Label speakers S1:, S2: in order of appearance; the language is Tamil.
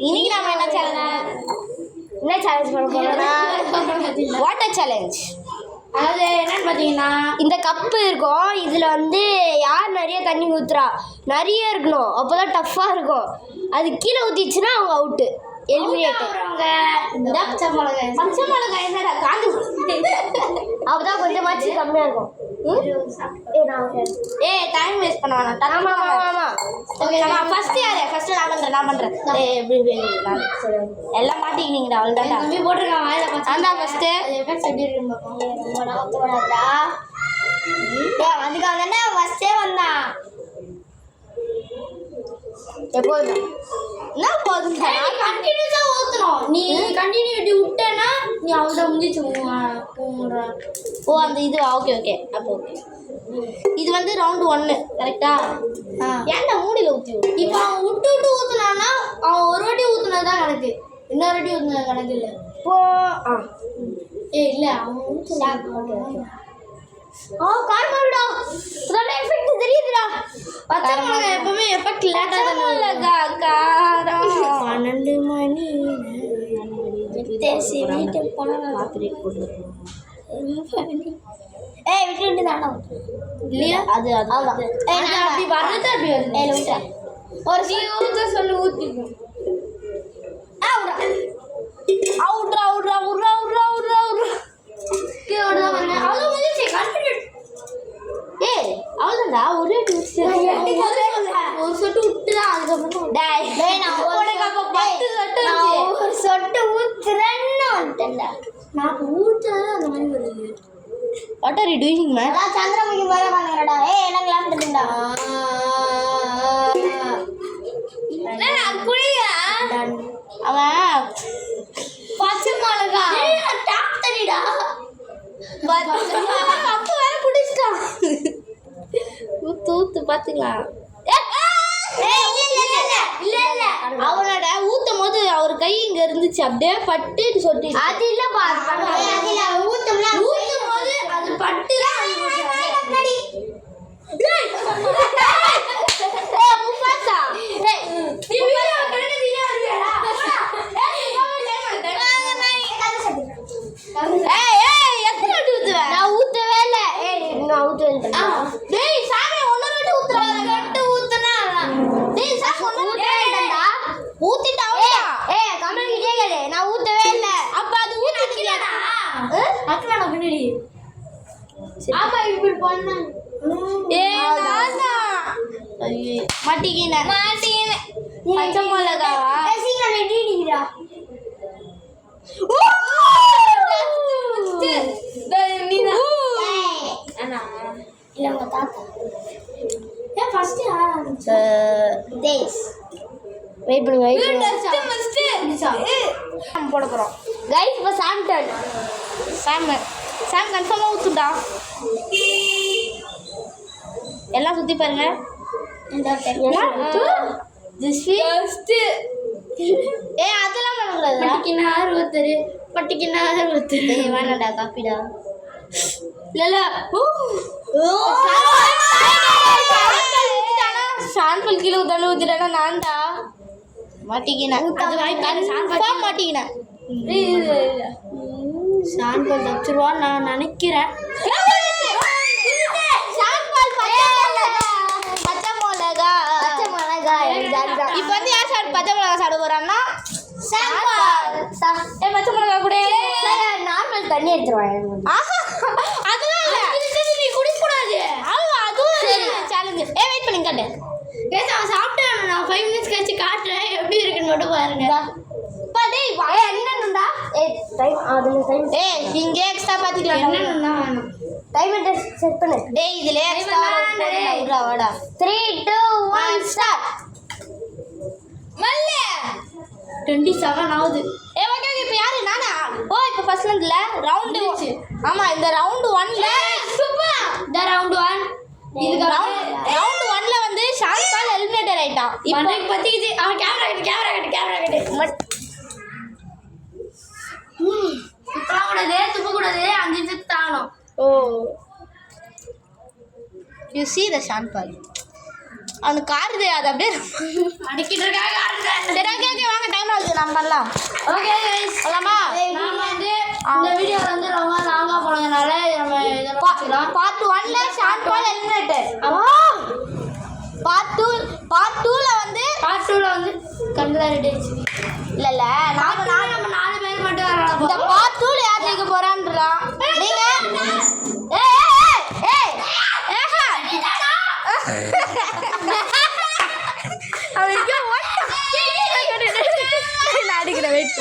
S1: இன்னைக்கு நாம என்ன சேலஞ்ச் பண்ண போறோம்னா வாட்டர் சேலஞ்ச்.
S2: அதாவது என்னன்னு பார்த்தீங்கன்னா
S1: இந்த கப்பு இருக்கும், இதில் வந்து யார் நிறைய தண்ணி ஊற்றுறா நிறைய இருக்கணும், அப்போ தான் டஃப்பாக இருக்கும். அது கீழே ஊற்றிச்சுன்னா அவங்க அவுட்டு, எலிமினேட்டர்.
S2: பச்சை மிளகாய் என்னடா காந்து
S1: அப்போ தான் கொஞ்சமாச்சு கம்மியாக இருக்கும்.
S2: டைம் வேஸ்ட் பண்ண வேணாம்.
S1: ஆமாம்
S2: ஓகே, நான் ஃபர்ஸ்ட் நான் பண்ணுறேன்.
S1: எல்லாம் மாட்டிக்கினீங்கடா, அவ்வளோதான்டா.
S2: கம்மி போட்டுருக்கான் வாயில பார்த்து.
S1: அந்த ஃபஸ்ட்டு
S2: எஃபெக்ட்ஸ் எப்படி இருக்குன்னு பார்ப்போம்.
S1: அதுக்காக தானே ஃபஸ்ட்டே வந்தான். எப்போதும் என்ன போதும்
S2: கண்டினியூஸாக ஊற்றணும். நீ கண்டினியூட்டி விட்டேன்னா நீ அவ்வளோ முடிச்சு
S1: ஓ அந்த இதுவா? ஓகே அப்போ ஓகே. இது வந்து ரவுண்டு 1 கரெக்டா? ஏன்டா மூடியில் ஊற்றி
S2: இப்போ அவன் விட்டு ஊற்றுனான்னா அவன் ஒரு வாட்டி ஊற்றுனது தான் கணக்கு, இன்னொரு வாட்டி ஊற்றுனது கணக்கு இல்லை.
S1: இப்போ
S2: இல்லை அவன் ஊற்று.
S1: காரமாடா, இதோட எஃபெக்ட் தெரியுதுடா.
S2: பச்சை மிளகாய் எப்பவுமே எஃபெக்ட் லேட்டாக
S1: மிளகாய் காரம்
S2: 12 மணி
S1: தேசி வீட்டுக்கு போனால் ராத்திரி கொண்டு விட்டு தானே
S2: இல்லையா?
S1: அது
S2: அப்படி வர்றது அப்படி வருது.
S1: விட்டுறேன்
S2: ஒரு ஊற்ற சொல்லி ஊற்றிக்கும்.
S1: அவ்வளோதான்டா, ஒரே
S2: ஒரு சொட்டு விட்டுதான் அதுக்கப்புறம்
S1: ஒரு சொட்டு ஊத்துறேன்னு வந்துட்டேன்டா.
S2: நான் ஊற்றுறது அந்த மாதிரி வருது.
S1: What are you doing man?
S2: Chandramukhi மேலே வாங்குறடா. எனக்கு விளாண்டுட்டா
S1: அவன்
S2: பச்சை மிளகா டாப் தண்ணிடா.
S1: அப்போ வேற குடிச்சிட்டான். ஊத்து பாத்துக்கலாம். அவனோட ஊத்தும் போது அவர் கை இங்க இருந்துச்சு, அப்படியே பட்டு சொட்டி.
S2: அது இல்ல ஊத்தும் போது அது பட்டு
S1: நான் ஊத்தவே இல்லை. நான் ஊத்துவேன். நான் ஊத்தவே இல்லை. அப்ப அது ஊத்திடா.
S2: பின்னாடி ஆமா இப்படி பண்ண
S1: மாட்டிக்கின பச்சை மிளகாவா? வெயிட் பண்ணுங்க, போட போறோம் கைஸ். இப்போ சாம் கன்ஃபார்மாக ஊற்றுடா. எல்லாம் சுற்றி பாருங்க. அதெல்லாம் பண்ணக்கூடாது. பட்டிக்கு வேணாடா, காப்பிடா. இல்ல ஷான்பல் கீழே ஊத்தாலும் ஊத்திட்டா நான்டா மாட்டிக்கினேன். மாட்டிக்கினேன். ஷான்பல் தப்பிச்சிருவான்னு நான் நினைக்கிறேன். இப்போ வந்து யார் பச்சை மிளகா சாப்பிட போறான்னா பச்சை மிளகா கூட நார்மல் தண்ணி எடுத்துருவாங்க. அதெல்லாம் இல்லை, நீ குடிக்கூடாது. அதுவும் சரி சேலஞ்சு. வெயிட் பண்ணி காட்டு.
S2: அவன் சாப்பிட்டான். நான் 5 minutes கழிச்சு காட்டுறேன் எப்படி இருக்குன்னு மட்டும் பாருங்க.
S1: என்னன்னுடா இங்கே எக்ஸ்ட்ரா பார்த்துக்கலாம்.
S2: என்னன்னா
S1: டைம் செட் பண்ணு. இதுல எக்ஸ்ட்ரா வாடா. 3 2 1 ஸ்டார்ட்.
S2: 27 ஆகுது.
S1: ஓகே இப்போ யாரு? நானா? இப்போ ஃபர்ஸ்ட்ல இருந்துல ரவுண்டு. ஆமா, இந்த ரவுண்டு 1ல
S2: சூப்பர். இந்த ரவுண்டு 1
S1: இதுக்கு ரவுண்டு 1ல வந்து ஷான்பால் எலிமினேட்டர் ஆயிட்டான்.
S2: இப்போ பத்திக்கிச்சு. அவன் கேமரா கட்டு. துப்பக்கூடாது. 5 நிமிஷத்துக்கு தாங்கணும்.
S1: யூ see the ஷான்பால்.
S3: அந்த காருது அது அப்படியே
S2: அடிக்கிட்டு இருக்காங்க
S3: சரி ஓகே ஓகே வாங்க டைம் ஆகுது நம்ம பண்ணலாம்
S2: ஓகே
S3: சொல்லலாமா
S2: நாம வந்து இந்த வீடியோ வந்து ரொம்ப லாங்கா போனதுனால நம்ம இதை பார்த்துக்கலாம்
S3: பார்ட் 1ல ஷார்ட் பால் எலிமினேட்டர் பார்ட் 2ல வந்து
S2: பார்ட் 2ல வந்து கண்டுதான் ரெடி ஆயிடுச்சு
S3: இல்ல நாம
S2: நம்ம 4 பேர் மட்டும் வரலாம்
S3: இந்த பார்ட் 2ல யார் ஜெயிக்க போறான்றலாம் நீங்க அவனுக்கு நான் அடிக்கிறேன் வெயிட்